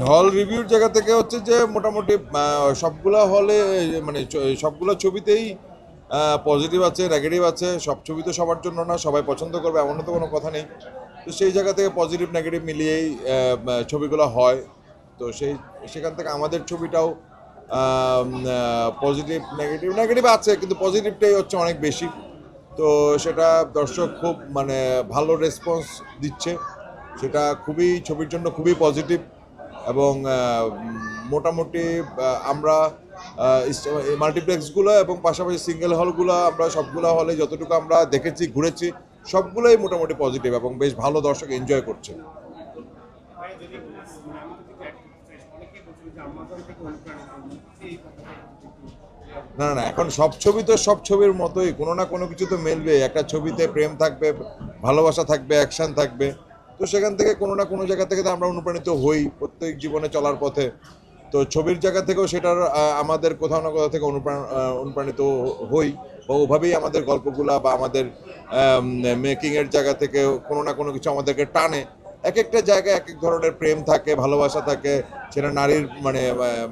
হল রিভিউর জায়গা থেকে হচ্ছে যে মোটামুটি সবগুলা হলে মানে সবগুলো ছবিতেই পজিটিভ আছে, নেগেটিভ আছে। সব ছবি তো সবার জন্য না, সবাই পছন্দ করবে এমন তো কোনো কথা নেই। তো সেই জায়গা থেকে পজিটিভ নেগেটিভ মিলিয়েই ছবিগুলো হয়। তো সেখান থেকে আমাদের ছবিটাও পজিটিভ নেগেটিভ নেগেটিভ আছে, কিন্তু পজিটিভটাই হচ্ছে অনেক বেশি। তো সেটা দর্শক খুব মানে ভালো রেসপন্স দিচ্ছে, সেটা খুবই ছবির জন্য খুবই পজিটিভ। এবং মোটামুটি আমরা মাল্টিপ্লেক্সগুলো এবং পাশাপাশি সিঙ্গেল হলগুলো আমরা সবগুলো হলে যতটুকু আমরা দেখেছি, ঘুরেছি, সবগুলোই মোটামুটি পজিটিভ এবং বেশ ভালো দর্শক এনজয় করছে। না না, এখন সব ছবি তো সব ছবির মতোই কোনো না কোনো কিছু তো মেলবে। একটা ছবিতে প্রেম থাকবে, ভালোবাসা থাকবে, অ্যাকশন থাকবে। তো সেখান থেকে কোনো না কোনো জায়গা থেকে তো আমরা অনুপ্রাণিত হই প্রত্যেক জীবনে চলার পথে। তো ছবির জায়গা থেকেও সেটার আমাদের কোথাও না কোথাও থেকে অনুপ্রাণিত হই, বা ওভাবেই আমাদের গল্পগুলা বা আমাদের মেকিংয়ের জায়গা থেকে কোনো না কোনো কিছু আমাদেরকে টানে। এক একটা জায়গায় এক এক ধরনের প্রেম থাকে, ভালোবাসা থাকে। সেটা নারীর মানে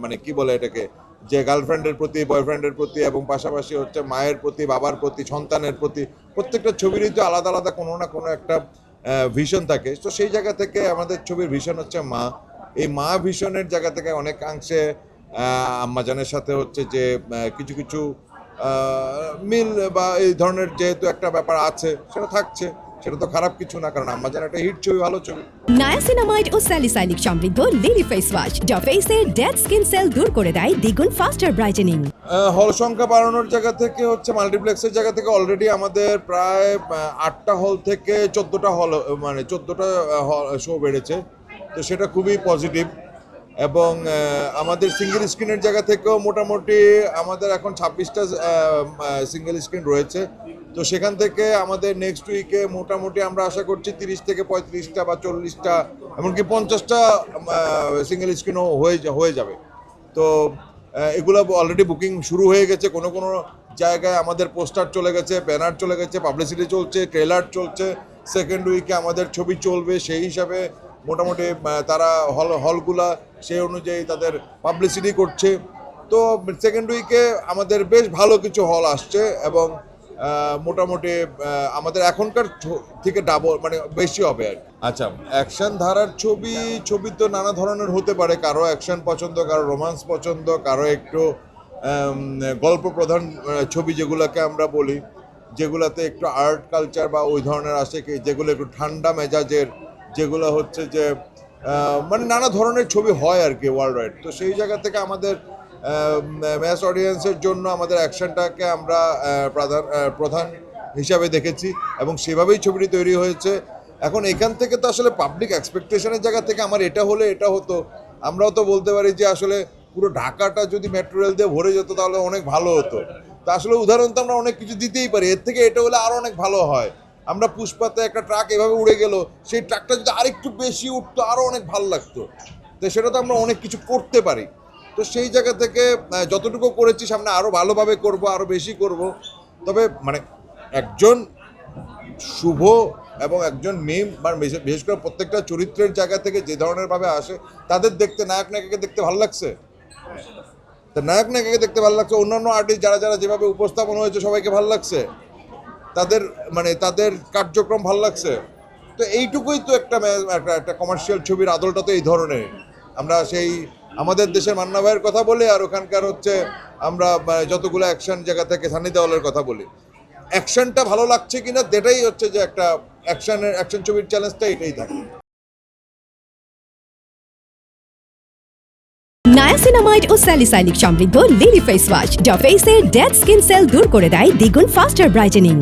মানে কি বলে এটাকে, যে গার্লফ্রেন্ডের প্রতি, বয়ফ্রেন্ডের প্রতি, এবং পাশাপাশি হচ্ছে মায়ের প্রতি, বাবার প্রতি, সন্তানের প্রতি। প্রত্যেকটা ছবিরই তো আলাদা আলাদা কোনো না কোনো একটা ভিশন থাকে। তো সেই জায়গা থেকে আমাদের ছবির ভিশন হচ্ছে মা। এই মা ভিশনের জায়গা থেকে অনেকাংশে আম্মাজানের সাথে হচ্ছে যে কিছু কিছু মিল বা এই ধরনের যেহেতু একটা ব্যাপার আছে, সেটা থাকছে। সেটা তো খারাপ কিছু না, কারণ আম্মাজান একটা হিট ছবি, ভালো ছবি। নায়াসিনামাইড ও স্যালিসাইলিক সমৃদ্ধ লিলি ফেস ওয়াশ যা ফেসের ডেড স্কিন সেল দূর করে দেয় দ্বিগুণ ফাস্টার ব্রাইটেনিং। হল সংখ্যা বাড়ানোর জায়গা থেকে হচ্ছে মাল্টিপ্লেক্সের জায়গা থেকে অলরেডি আমাদের প্রায় 8টা হল থেকে 14টা হল, মানে 14টা শো বেড়েছে। তো সেটা খুবই পজিটিভ। এবং আমাদের সিঙ্গেল স্ক্রিনের জায়গা থেকেও মোটামুটি আমাদের এখন 26টা সিঙ্গেল স্ক্রিন রয়েছে। তো সেখান থেকে আমাদের নেক্সট উইকে মোটামুটি আমরা আশা করছি 30 থেকে 35টা বা 40টা, এমনকি 50টা সিঙ্গেল স্ক্রিনও হয়ে যাবে। তো এগুলো অলরেডি বুকিং শুরু হয়ে গেছে। কোনো কোনো জায়গায় আমাদের পোস্টার চলে গেছে, ব্যানার চলে গেছে, পাবলিসিটি চলছে, ট্রেলার চলছে। সেকেন্ড উইকে আমাদের ছবি চলবে। সেই হিসাবে মোটামুটি তারা হলগুলা সেই অনুযায়ী তাদের পাবলিসিটি করছে। তো সেকেন্ড উইকে আমাদের বেশ ভালো কিছু হল আসছে এবং মোটামুটি আমাদের এখনকার থেকে ডাবল মানে বেশি হবে আর কি। আচ্ছা, অ্যাকশন ধারার ছবি তো নানা ধরনের হতে পারে। কারো অ্যাকশন পছন্দ, কারো রোমান্স পছন্দ, কারো একটু গল্প প্রধান ছবি যেগুলোকে আমরা বলি, যেগুলোতে একটু আর্ট কালচার বা ওই ধরনের আসে, যেগুলো একটু ঠান্ডা মেজাজের, যেগুলো হচ্ছে যে মানে নানা ধরনের ছবি হয় আর কি ওয়ার্ল্ড ওয়াইড। তো সেই জায়গা থেকে আমাদের ম্যাস অডিয়েন্সের জন্য আমাদের অ্যাকশনটাকে আমরা প্রধান হিসাবে দেখেছি এবং সেভাবেই ছবিটি তৈরি হয়েছে। এখন এখান থেকে তো আসলে পাবলিক এক্সপেকটেশনের জায়গা থেকে আমার এটা হলে এটা হতো, আমরাও তো বলতে পারি যে আসলে পুরো ঢাকাটা যদি মেট্রো রেল দিয়ে ভরে যেত তাহলে অনেক ভালো হতো। তা আসলে উদাহরণ তো আমরা অনেক কিছু দিতেই পারি, এর থেকে এটা হলে আরও অনেক ভালো হয়। আমরা পুষ্পাতে একটা ট্রাক এভাবে উড়ে গেল, সেই ট্রাকটা যদি আরেকটু বেশি উঠতো আরও অনেক ভালো লাগতো। তো সেটা তো আমরা অনেক কিছু করতে পারি। তো সেই জায়গা থেকে যতটুকু করেছি সামনে আরও ভালোভাবে করব, আরও বেশি করব। তবে মানে একজন শুভ এবং একজন মিম বা বিশেষ করে প্রত্যেকটা চরিত্রের জায়গা থেকে যে ধরনের ভাবে আসে, তাদের দেখতে নায়ক নায়িকাকে দেখতে ভালো লাগছে। তা নায়ক নায়িকাকে দেখতে ভালো লাগছে, অন্যান্য আর্টিস্ট যারা যারা যেভাবে উপস্থাপন হয়েছে সবাইকে ভালো লাগছে, তাদের মানে তাদের কার্যক্রম ভালো লাগছে। তো এইটুকুই তো একটা একটা কমার্শিয়াল ছবির আদলটা তো এই ধরনের। আমরা সেই আমাদের দেশের মান্না ভাইয়ের কথা বলি, আর ওখানকার হচ্ছে আমরা যতগুলো অ্যাকশন জায়গা থেকে সানি দেওয়ালের কথা বলি। অ্যাকশনটা ভালো লাগছে কিনা এটাই হচ্ছে যে একটা অ্যাকশন ছবির চ্যালেঞ্জটা এটাই থাকে। নায়াসিনামাইড ও স্যালিসাইলিক সমৃদ্ধ লিলি ফেস ওয়াশ যা ফেসের ডেড স্কিন সেল দূর করে দেয় দ্বিগুণ ফাস্টার ব্রাইটেনিং।